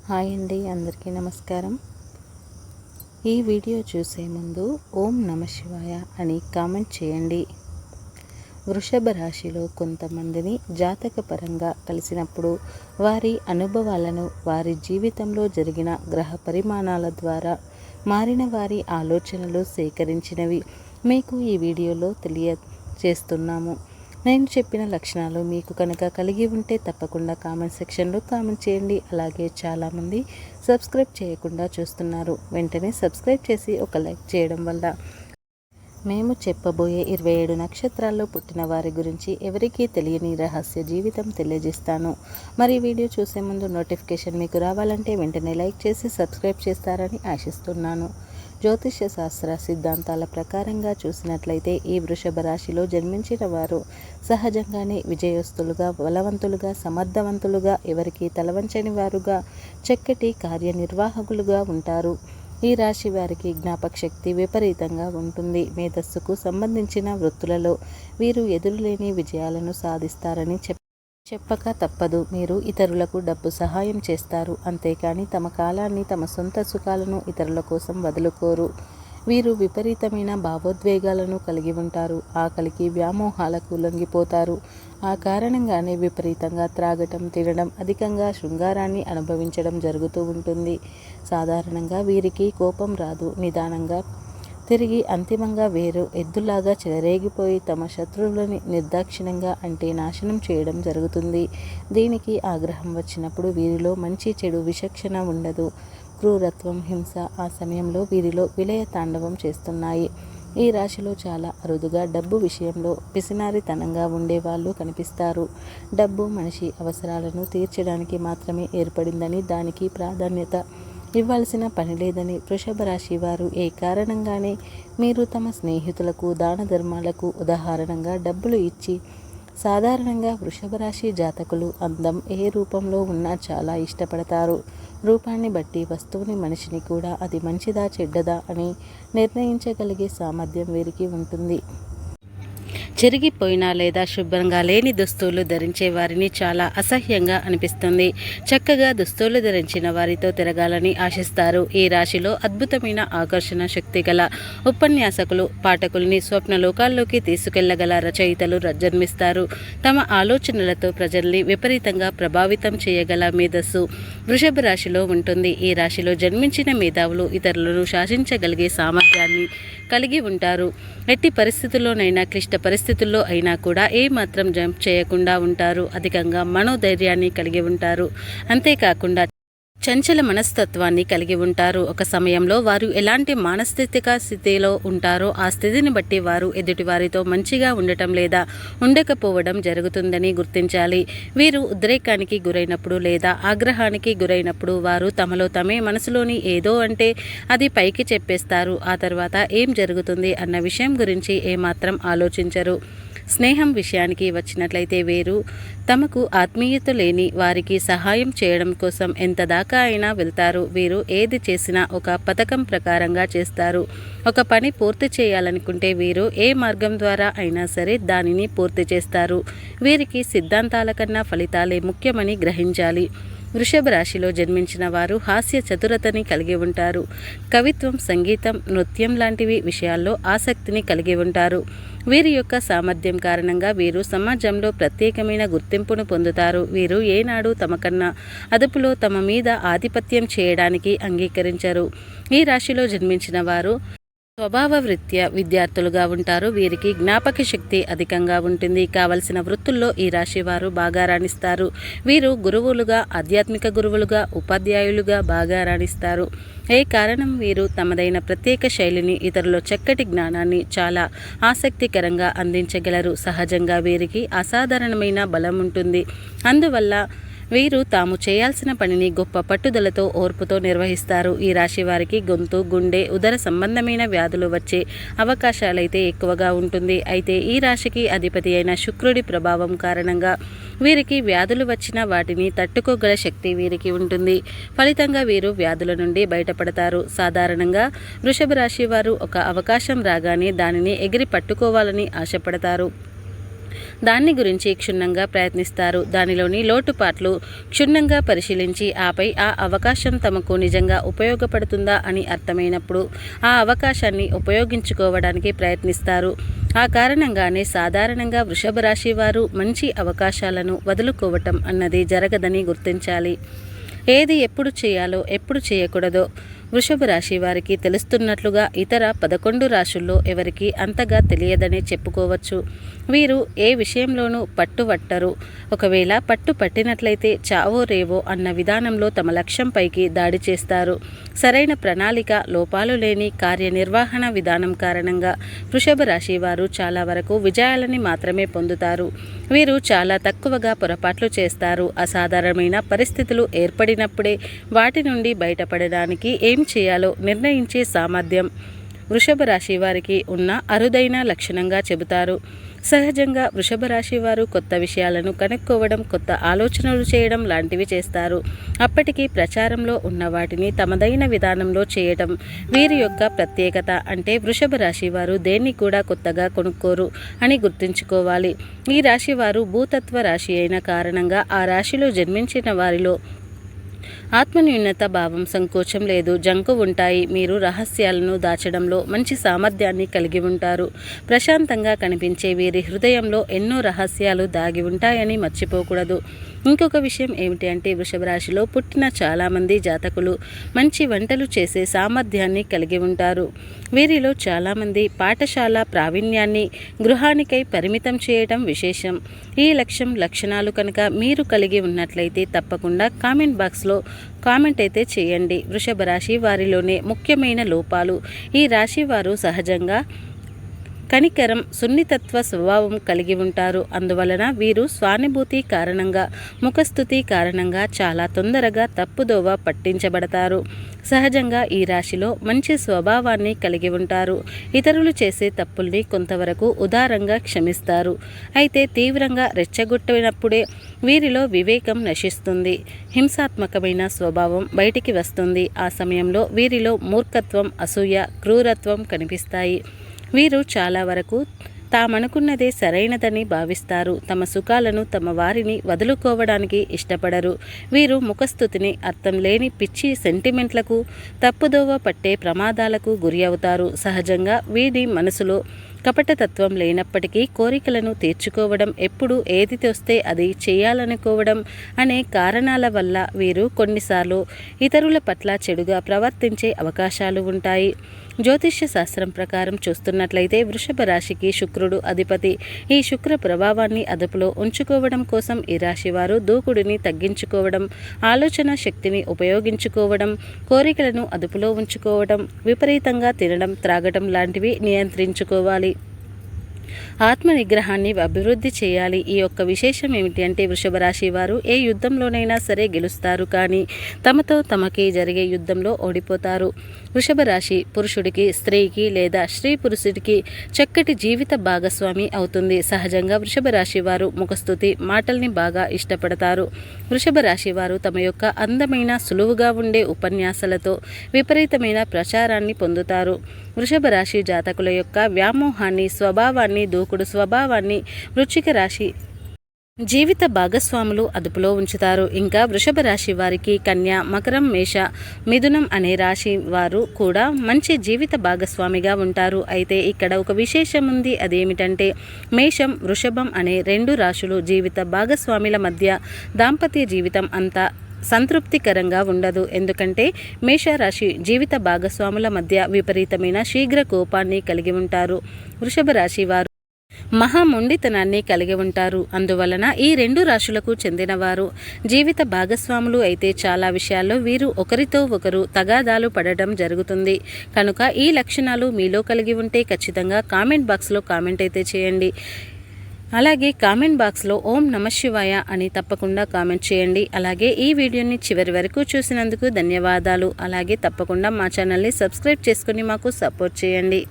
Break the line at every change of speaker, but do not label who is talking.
Hi అండి, అందరికీ నమస్కారం. ఈ వీడియో చూసే ముందు ఓం నమ శివాయ అని కామెంట్ చేయండి. వృషభ రాశిలో కొంతమందిని జాతకపరంగా కలిసినప్పుడు వారి అనుభవాలను, వారి జీవితంలో జరిగిన గ్రహ పరిమాణాల ద్వారా మారిన వారి ఆలోచనలు సేకరించినవి మీకు ఈ వీడియోలో తెలియజేస్తున్నాము. నేను చెప్పిన లక్షణాలు మీకు కనుక కలిగి ఉంటే తప్పకుండా కామెంట్ సెక్షన్లో కామెంట్ చేయండి. అలాగే చాలామంది సబ్స్క్రైబ్ చేయకుండా చూస్తున్నారు. వెంటనే సబ్స్క్రైబ్ చేసి ఒక లైక్ చేయడం వల్ల మేము చెప్పబోయే 27 నక్షత్రాల్లో పుట్టిన వారి గురించి ఎవరికీ తెలియని రహస్య జీవితం తెలియజేస్తాను. మరి వీడియో చూసే ముందు నోటిఫికేషన్ మీకు రావాలంటే వెంటనే లైక్ చేసి సబ్స్క్రైబ్ చేస్తారని ఆశిస్తున్నాను. జ్యోతిష్య శాస్త్ర సిద్ధాంతాల ప్రకారంగా చూసినట్లయితే ఈ వృషభ రాశిలో జన్మించిన వారు సహజంగానే విజయస్తులుగా, బలవంతులుగా, సమర్థవంతులుగా, ఎవరికి తలవంచని వారుగా, చక్కటి కార్యనిర్వాహకులుగా ఉంటారు. ఈ రాశి వారికి జ్ఞాపక శక్తి విపరీతంగా ఉంటుంది. మేధస్సుకు సంబంధించిన వృత్తులలో వీరు ఎదురులేని విజయాలను సాధిస్తారని చెప్పక తప్పదు. మీరు ఇతరులకు డబ్బు సహాయం చేస్తారు, అంతేకాని తమ కాలాన్ని, తమ సొంత సుఖాలను ఇతరుల కోసం వదులుకోరు. వీరు విపరీతమైన భావోద్వేగాలను కలిగి ఉంటారు. ఆకలికి, వ్యామోహాలకు లొంగిపోతారు. ఆ కారణంగానే విపరీతంగా త్రాగటం, తినడం, అధికంగా శృంగారాన్ని అనుభవించడం జరుగుతూ ఉంటుంది. సాధారణంగా వీరికి కోపం రాదు. నిదానంగా తిరిగి అంతిమంగా వేరు ఎద్దులాగా చెలరేగిపోయి తమ శత్రువులని నిర్దాక్షిణ్యంగా అంటే నాశనం చేయడం జరుగుతుంది. దీనికి ఆగ్రహం వచ్చినప్పుడు వీరిలో మంచి చెడు విచక్షణ ఉండదు. క్రూరత్వం, హింస ఆ సమయంలో వీరిలో విలయ తాండవం చేస్తున్నాయి. ఈ రాశిలో చాలా అరుదుగా డబ్బు విషయంలో పిసినారితనంగా ఉండేవాళ్ళు కనిపిస్తారు. డబ్బు మనిషి అవసరాలను తీర్చడానికి మాత్రమే ఏర్పడిందని, దానికి ప్రాధాన్యత ఇవ్వాల్సిన పని లేదని వృషభ రాశి వారు ఏ కారణంగానే మీరు తమ స్నేహితులకు, దాన ధర్మాలకు ఉదాహరణంగా డబ్బులు ఇచ్చి సాధారణంగా వృషభ రాశి జాతకులు అందం ఏ రూపంలో ఉన్నా చాలా ఇష్టపడతారు. రూపాన్ని బట్టి వస్తువుని, మనిషిని కూడా అది మంచిదా చెడ్డదా అని నిర్ణయించగలిగే సామర్థ్యం వీరికి ఉంటుంది. చెరిగిపోయిన లేదా శుభ్రంగా లేని దుస్తులు ధరించే వారిని చాలా అసహ్యంగా అనిపిస్తుంది. చక్కగా దుస్తులు ధరించిన వారితో తిరగాలని ఆశిస్తారు. ఈ రాశిలో అద్భుతమైన ఆకర్షణ శక్తి గల ఉపన్యాసకులు, పాఠకుల్ని స్వప్నలోకాల్లోకి తీసుకెళ్లగల రచయితలు జన్మిస్తారు. తమ ఆలోచనలతో ప్రజల్ని విపరీతంగా ప్రభావితం చేయగల మేధస్సు వృషభ రాశిలో ఉంటుంది. ఈ రాశిలో జన్మించిన మేధావులు ఇతరులను శాసించగలిగే సామర్థ్యాన్ని కలిగి ఉంటారు. ఎట్టి పరిస్థితుల్లోనైనా, క్లిష్ట పరిస్థితుల్లో అయినా కూడా ఏ మాత్రం జంప్ చేయకుండా ఉంటారు. అధికంగా మనోధైర్యాన్ని కలిగి ఉంటారు. అంతేకాకుండా చంచల మనస్తత్వాన్ని కలిగి ఉంటారు. ఒక సమయంలో వారు ఎలాంటి మానసిక స్థితిలో ఉంటారో ఆ స్థితిని బట్టి వారు ఎదుటివారితో మంచిగా ఉండటం లేదా ఉండకపోవడం జరుగుతుందని గుర్తించాలి. వీరు ఉద్రేకానికి గురైనప్పుడు లేదా ఆగ్రహానికి గురైనప్పుడు వారు తమలో తమే మనసులోని ఏదో అంటే అది పైకి చెప్పేస్తారు. ఆ తర్వాత ఏం జరుగుతుంది అన్న విషయం గురించి ఏమాత్రం ఆలోచించరు. స్నేహం విషయానికి వచ్చినట్లయితే వీరు తమకు ఆత్మీయత లేని వారికి సహాయం చేయడం కోసం ఎంత దాకా అయినా వెళ్తారు. వీరు ఏది చేసినా ఒక పథకం ప్రకారంగా చేస్తారు. ఒక పని పూర్తి చేయాలనుకుంటే వీరు ఏ మార్గం ద్వారా అయినా సరే దానిని పూర్తి చేస్తారు. వీరికి సిద్ధాంతాల కన్నా ఫలితాలే ముఖ్యమని గ్రహించాలి. వృషభ రాశిలో జన్మించిన వారు హాస్య చతురతని కలిగి ఉంటారు. కవిత్వం, సంగీతం, నృత్యం లాంటివి విషయాల్లో ఆసక్తిని కలిగి ఉంటారు. వీరి యొక్క సామర్థ్యం కారణంగా వీరు సమాజంలో ప్రత్యేకమైన గుర్తింపును పొందుతారు. వీరు ఏనాడు తమ కన్నా అదుపులో తమ మీద ఆధిపత్యం చేయడానికి అంగీకరించరు. ఈ రాశిలో జన్మించిన వారు స్వభావవృత్య విద్యార్థులుగా ఉంటారు. వీరికి జ్ఞాపక శక్తి అధికంగా ఉంటుంది. కావలసిన వృత్తుల్లో ఈ రాశి వారు బాగా రాణిస్తారు. వీరు గురువులుగా, ఆధ్యాత్మిక గురువులుగా, ఉపాధ్యాయులుగా బాగా రాణిస్తారు. ఏ కారణం వీరు తమదైన ప్రత్యేక శైలిని, ఇతరుల చక్కటి జ్ఞానాన్ని చాలా ఆసక్తికరంగా అందించగలరు. సహజంగా వీరికి అసాధారణమైన బలం ఉంటుంది. అందువల్ల వీరు తాము చేయాల్సిన పనిని గొప్ప పట్టుదలతో, ఓర్పుతో నిర్వహిస్తారు. ఈ రాశి వారికి గొంతు, గుండె, ఉదర సంబంధమైన వ్యాధులు వచ్చే అవకాశాలైతే ఎక్కువగా ఉంటుంది. అయితే ఈ రాశికి అధిపతి అయిన శుక్రుడి ప్రభావం కారణంగా వీరికి వ్యాధులు వచ్చినా వాటిని తట్టుకోగల శక్తి వీరికి ఉంటుంది. ఫలితంగా వీరు వ్యాధుల నుండి బయటపడతారు. సాధారణంగా వృషభ రాశి వారు ఒక అవకాశం రాగానే దానిని ఎగిరి పట్టుకోవాలని ఆశపడతారు. దాన్ని గురించి క్షుణ్ణంగా ప్రయత్నిస్తారు. దానిలోని లోటుపాట్లు క్షుణ్ణంగా పరిశీలించి ఆపై ఆ అవకాశం తమకు నిజంగా ఉపయోగపడుతుందా అని అర్థమైనప్పుడు ఆ అవకాశాన్ని ఉపయోగించుకోవడానికి ప్రయత్నిస్తారు. ఆ కారణంగానే సాధారణంగా వృషభ రాశి వారు మంచి అవకాశాలను వదులుకోవటం అన్నది జరగదని గుర్తించాలి. ఏది ఎప్పుడు చేయాలో ఎప్పుడు చేయకూడదో వృషభ రాశి వారికి తెలుస్తున్నట్లుగా ఇతర 11 రాశుల్లో ఎవరికి అంతగా తెలియదనే చెప్పుకోవచ్చు. వీరు ఏ విషయంలోనూ పట్టుబట్టరు. ఒకవేళ పట్టు పట్టినట్లయితే చావో రేవో అన్న విధానంలో తమ లక్ష్యంపైకి దాడి చేస్తారు. సరైన ప్రణాళిక, లోపాలు లేని కార్యనిర్వహణ విధానం కారణంగా వృషభ రాశి వారు చాలా వరకు విజయాలని మాత్రమే పొందుతారు. వీరు చాలా తక్కువగా పొరపాట్లు చేస్తారు. అసాధారణమైన పరిస్థితులు ఏర్పడినప్పుడే వాటి నుండి బయటపడడానికి ఏం చేయాలో నిర్ణయించే సామర్థ్యం వృషభ రాశి వారికి ఉన్న అరుదైన లక్షణంగా చెబుతారు. సహజంగా వృషభ రాశి వారు కొత్త విషయాలను కనుక్కోవడం, కొత్త ఆలోచనలు చేయడం లాంటివి చేస్తారు. అప్పటికి ప్రచారంలో ఉన్న వాటిని తమదైన విధానంలో చేయడం వీరి యొక్క ప్రత్యేకత. అంటే వృషభ రాశి వారు దేన్ని కూడా కొత్తగా కొనుక్కోరు అని గుర్తుంచుకోవాలి. ఈ రాశి వారు భూతత్వ రాశి అయిన కారణంగా ఆ రాశిలో జన్మించిన వారిలో ఆత్మన్యూనత భావం, సంకోచం లేదు, జంకు ఉంటాయి. మీరు రహస్యాలను దాచడంలో మంచి సామర్థ్యాన్ని కలిగి ఉంటారు. ప్రశాంతంగా కనిపించే వీరి హృదయంలో ఎన్నో రహస్యాలు దాగి ఉంటాయని మర్చిపోకూడదు. ఇంకొక విషయం ఏమిటి అంటే వృషభ రాశిలో పుట్టిన చాలామంది జాతకులు మంచి వంటలు చేసే సామర్థ్యాన్ని కలిగి ఉంటారు. వీరిలో చాలామంది పాఠశాల ప్రావీణ్యాన్ని గృహానికై పరిమితం చేయడం విశేషం. ఈ లక్షణాలు కనుక మీరు కలిగి ఉన్నట్లయితే తప్పకుండా కామెంట్ బాక్స్లో కామెంట్ అయితే చేయండి. వృషభ రాశి వారిలోనే ముఖ్యమైన లోపాలు. ఈ రాశి వారు సహజంగా కనికరం, సున్నితత్వ స్వభావం కలిగి ఉంటారు. అందువలన వీరు స్వానుభూతి కారణంగా, ముఖస్థుతి కారణంగా చాలా తొందరగా తప్పుదోవ పట్టించబడతారు. సహజంగా ఈ రాశిలో మంచి స్వభావాన్ని కలిగి ఉంటారు. ఇతరులు చేసే తప్పుల్ని కొంతవరకు ఉదారంగా క్షమిస్తారు. అయితే తీవ్రంగా రెచ్చగొట్టినప్పుడే వీరిలో వివేకం నశిస్తుంది. హింసాత్మకమైన స్వభావం బయటికి వస్తుంది. ఆ సమయంలో వీరిలో మూర్ఖత్వం, అసూయ, క్రూరత్వం కనిపిస్తాయి. వీరు చాలా వరకు తామనుకున్నదే సరైనదని భావిస్తారు. తమ సుఖాలను, తమ వారిని వదులుకోవడానికి ఇష్టపడరు. వీరు ముఖస్థుతిని, అర్థం లేని పిచ్చి సెంటిమెంట్లకు, తప్పుదోవ పట్టే ప్రమాదాలకు గురి అవుతారు. సహజంగా వీరి మనసులో కపటతత్వం లేనప్పటికీ కోరికలను తీర్చుకోవడం, ఎప్పుడు ఏది తోస్తే అది చేయాలనుకోవడం అనే కారణాల వల్ల వీరు కొన్నిసార్లు ఇతరుల పట్ల చెడుగా ప్రవర్తించే అవకాశాలు ఉంటాయి. జ్యోతిష్య శాస్త్రం ప్రకారం చూస్తున్నట్లయితే వృషభ రాశికి శుక్రుడు అధిపతి. ఈ శుక్ర ప్రభావాన్ని అదుపులో ఉంచుకోవడం కోసం ఈ రాశి వారు దూకుడిని తగ్గించుకోవడం, ఆలోచన శక్తిని ఉపయోగించుకోవడం, కోరికలను అదుపులో ఉంచుకోవడం, విపరీతంగా తినడం, త్రాగటం లాంటివి నియంత్రించుకోవాలి. ఆత్మ నిగ్రహాన్ని అభివృద్ధి చేయాలి. ఈ యొక్క విశేషం ఏమిటి అంటే వృషభ రాశి వారు ఏ యుద్ధంలోనైనా సరే గెలుస్తారు, కానీ తమతో తమకి జరిగే యుద్ధంలో ఓడిపోతారు. వృషభ రాశి పురుషుడికి, స్త్రీకి లేదా స్త్రీ పురుషుడికి చక్కటి జీవిత భాగస్వామి అవుతుంది. సహజంగా వృషభ రాశి వారు ముఖస్థుతి, మాటల్ని బాగా ఇష్టపడతారు. వృషభ రాశి వారు తమ యొక్క అందమైన, సులువుగా ఉండే ఉపన్యాసాలతో విపరీతమైన ప్రచారాన్ని పొందుతారు. వృషభ రాశి జాతకుల యొక్క వ్యామోహాన్ని, స్వభావాన్ని, దూకుడు స్వభావాన్ని వృశ్చిక రాశి జీవిత భాగస్వాములు అదుపులో ఉంచుతారు. ఇంకా వృషభ రాశి వారికి కన్య, మకరం, మేష, మిథునం అనే రాశి వారు కూడా మంచి జీవిత భాగస్వామిగా ఉంటారు. అయితే ఇక్కడ ఒక విశేషం ఉంది. అదేమిటంటే మేషం, వృషభం అనే 2 రాశులు జీవిత భాగస్వాముల మధ్య దాంపత్య జీవితం అంతా సంతృప్తికరంగా ఉండదు. ఎందుకంటే మేషరాశి జీవిత భాగస్వాముల మధ్య విపరీతమైన శీఘ్ర కోపాన్ని కలిగి ఉంటారు. వృషభ రాశి వారు మహామొండితనాన్ని కలిగి ఉంటారు. అందువలన ఈ 2 రాశులకు చెందినవారు జీవిత భాగస్వాములు అయితే చాలా విషయాల్లో వీరు ఒకరితో ఒకరు తగాదాలు పడడం జరుగుతుంది. కనుక ఈ లక్షణాలు మీలో కలిగి ఉంటే ఖచ్చితంగా కామెంట్ బాక్స్లో కామెంట్ అయితే చేయండి. అలాగే కామెంట్ బాక్స్లో ఓం నమఃశివాయ అని తప్పకుండా కామెంట్ చేయండి. అలాగే ఈ వీడియోని చివరి వరకు చూసినందుకు ధన్యవాదాలు. అలాగే తప్పకుండా మా ఛానల్ని సబ్స్క్రైబ్ చేసుకుని మాకు సపోర్ట్ చేయండి.